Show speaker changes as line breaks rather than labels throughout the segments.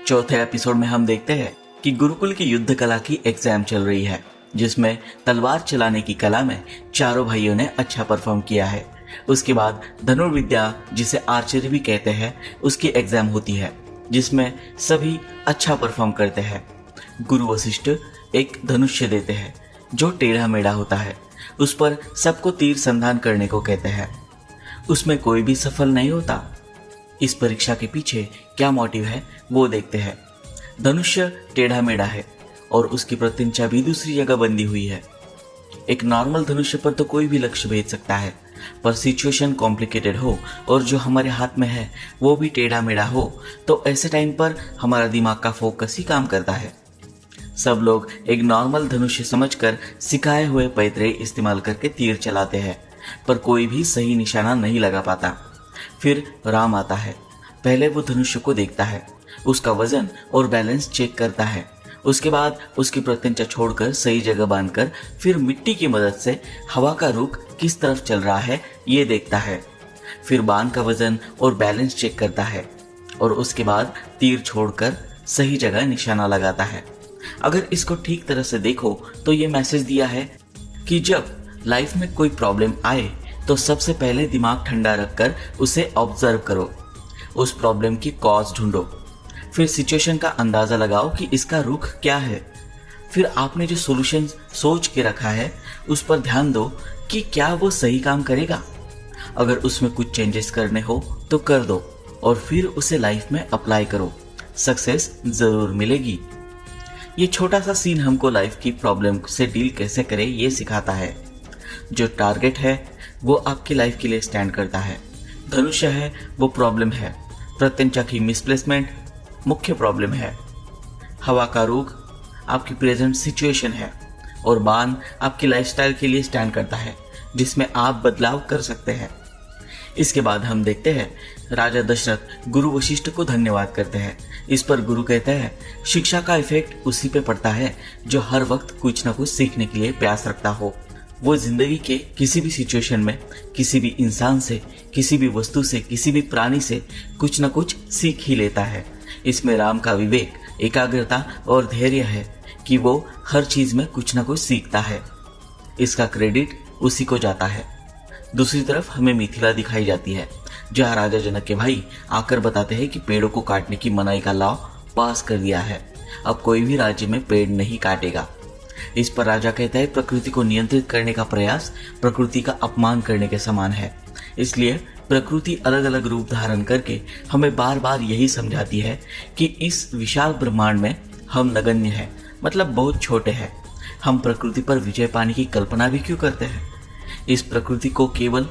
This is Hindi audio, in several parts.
चौथे एपिसोड में हम देखते हैं कि गुरुकुल की युद्ध कला की एग्जाम चल रही है, जिसमें तलवार चलाने की कला में चारों भाइयों ने अच्छा परफॉर्म किया है। उसके बाद धनुर्विद्या, जिसे आर्चरी भी कहते हैं, उसकी एग्जाम होती है, जिसमें सभी अच्छा परफॉर्म करते हैं। गुरु वशिष्ठ एक धनुष्य देते हैं जो टेढ़ा मेढ़ा होता है। उस पर सबको तीर संधान करने को कहते हैं। उसमें कोई भी सफल नहीं होता। इस परीक्षा के पीछे क्या मोटिव है वो देखते हैं। धनुष्य टेढ़ा मेढ़ा है और उसकी प्रत्यंचा भी दूसरी जगह बंधी हुई है। एक नॉर्मल धनुष्य पर तो कोई भी लक्ष्य भेज सकता है, पर सिचुएशन कॉम्प्लिकेटेड हो और जो हमारे हाथ में है वो भी टेढ़ा मेढ़ा हो, तो ऐसे टाइम पर हमारा दिमाग का फोकस ही काम करता है। सब लोग एक नॉर्मल धनुष्य समझकर सिखाए हुए पैतरे इस्तेमाल करके तीर चलाते हैं, पर कोई भी सही निशाना नहीं लगा पाता। फिर राम आता है। पहले वो धनुष्य को देखता है, उसका वजन और बैलेंस चेक करता है। उसके बाद उसकी प्रत्यंचा छोड़कर सही जगह बांधकर फिर मिट्टी की मदद से हवा का रुख किस तरफ चल रहा है ये देखता है। फिर बाण का वजन और बैलेंस चेक करता है और उसके बाद तीर छोड़कर सही जगह निशाना लगाता है। अगर इसको ठीक तरह से देखो तो ये मैसेज दिया है कि जब लाइफ में कोई प्रॉब्लम आए तो सबसे पहले दिमाग ठंडा रखकर उसे ऑब्जर्व करो, उस प्रॉब्लम की कॉज ढूंढो, फिर सिचुएशन का अंदाजा लगाओ कि इसका रुख क्या है। फिर आपने जो सॉल्यूशन सोच के रखा है उस पर ध्यान दो कि क्या वो सही काम करेगा। अगर उसमें कुछ चेंजेस करने हो तो कर दो और फिर उसे लाइफ में अप्लाई करो, सक्सेस जरूर मिलेगी। ये छोटा सा सीन हमको लाइफ की प्रॉब्लम से डील कैसे करें ये सिखाता है। जो टारगेट है वो आपकी लाइफ के लिए स्टैंड करता है। धनुष्य है वो प्रॉब्लम है, प्रत्यंचा की मिसप्लेसमेंट मुख्य प्रॉब्लम है, हवा का रुख आपकी प्रेजेंट सिचुएशन है और बाण आपकी लाइफस्टाइल के लिए स्टैंड करता है, जिसमें आप बदलाव कर सकते हैं। इसके बाद हम देखते हैं राजा दशरथ गुरु वशिष्ठ को धन्यवाद करते हैं। इस पर गुरु कहते हैं, शिक्षा का इफेक्ट उसी पे पड़ता है जो हर वक्त कुछ न कुछ सीखने के लिए प्यास रखता हो। वो जिंदगी के किसी भी सिचुएशन में किसी भी इंसान से, किसी भी वस्तु से, किसी भी प्राणी से कुछ न कुछ सीख ही लेता है। इसमें राम का विवेक, एकाग्रता और धैर्य है कि वो हर चीज में कुछ न कुछ सीखता है। इसका क्रेडिट उसी को जाता है। दूसरी तरफ हमें मिथिला दिखाई जाती है, जहाँ राजा जनक के भाई आकर बताते हैं कि पेड़ों को काटने की मनाही का लॉ पास कर दिया है, अब कोई भी राज्य में पेड़ नहीं काटेगा। इस पर राजा कहता है, प्रकृति को नियंत्रित करने का प्रयास प्रकृति का अपमान करने के समान है। इसलिए प्रकृति अलग अलग रूप धारण करके हमें बार बार यही समझाती है कि इस विशाल ब्रह्मांड में हम नगण्य हैं, मतलब बहुत छोटे हैं। हम प्रकृति पर विजय पाने की कल्पना भी क्यों करते हैं। इस प्रकृति को केवल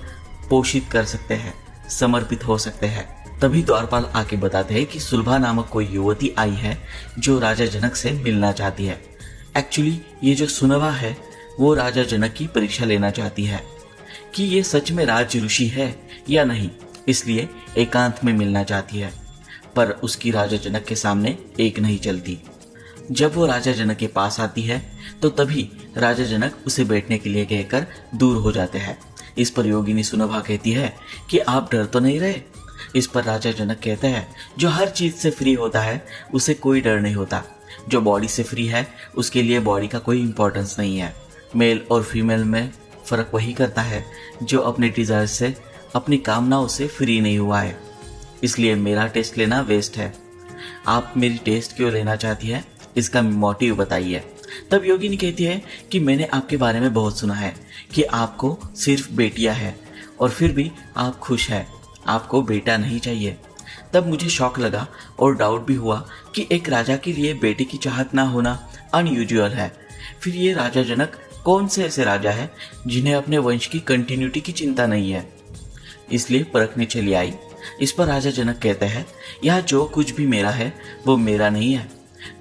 पोषित कर सकते हैं, समर्पित हो सकते हैं। तभी द्वारपाल आके बताते हैं कि सुलभा नामक कोई युवती आई है जो राजा जनक से मिलना चाहती है। एक्चुअली ये जो सुनवा है वो राजा जनक की परीक्षा लेना चाहती है कि ये सच में राज ऋषि है या नहीं, इसलिए एकांत में मिलना चाहती है। पर उसकी राजा जनक के सामने एक नहीं चलती। जब वो राजा जनक के पास आती है तो तभी राजा जनक उसे बैठने के लिए कहकर दूर हो जाते हैं। इस पर योगिनी सुनभा कहती है कि आप डर तो नहीं रहे। इस पर राजा जनक कहते हैं, जो हर चीज से फ्री होता है उसे कोई डर नहीं होता। जो बॉडी से फ्री है उसके लिए बॉडी का कोई इंपॉर्टेंस नहीं है। मेल और फीमेल में फर्क वही करता है जो अपने डिजायर से, अपनी कामनाओं से फ्री नहीं हुआ है। इसलिए मेरा टेस्ट लेना वेस्ट है। आप मेरी टेस्ट क्यों लेना चाहती है, इसका मोटिव बताइए। तब योगिनी कहती है कि मैंने आपके बारे में बहुत सुना है कि आपको सिर्फ बेटियां हैं और फिर भी आप खुश हैं, आपको बेटा नहीं चाहिए। तब मुझे शौक लगा और डाउट भी हुआ कि एक राजा के लिए बेटे की चाहत ना होना अनयूजुअल है। फिर ये राजा जनक कौन से ऐसे राजा है जिन्हें अपने वंश की कंटिन्यूटी की चिंता नहीं है, इसलिए परखने चली आई। इस पर राजा जनक कहते हैं, यह जो कुछ भी मेरा है वो मेरा नहीं है,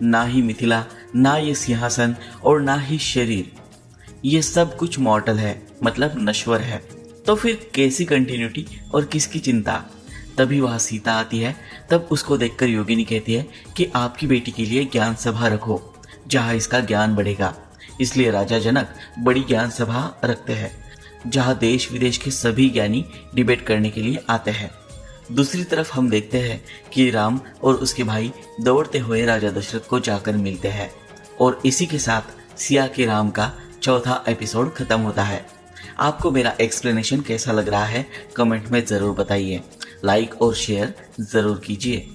ना ही मिथिला, ना ये सिंहासन और ना ही शरीर, ये सब कुछ मॉर्टल है, मतलब नश्वर है। तो फिर कैसी कंटिन्यूटी और किसकी चिंता। तभी वहां सीता आती है। तब उसको देखकर योगिनी कहती है कि आपकी बेटी के लिए ज्ञान सभा रखो जहां इसका ज्ञान बढ़ेगा। इसलिए राजा जनक बड़ी ज्ञान सभा रखते हैं जहां देश विदेश के सभी ज्ञानी डिबेट करने के लिए आते हैं। दूसरी तरफ हम देखते हैं कि राम और उसके भाई दौड़ते हुए राजा दशरथ को जाकर मिलते हैं और इसी के साथ सिया के राम का चौथा एपिसोड खत्म होता है। आपको मेरा एक्सप्लेनेशन कैसा लग रहा है कमेंट में ज़रूर बताइए, लाइक और शेयर ज़रूर कीजिए।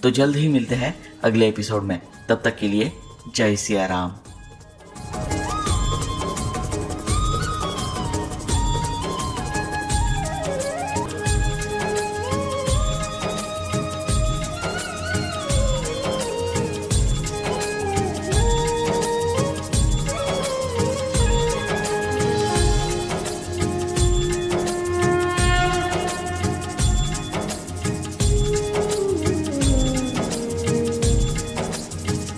तो जल्द ही मिलते हैं अगले एपिसोड में, तब तक के लिए जय सिया राम।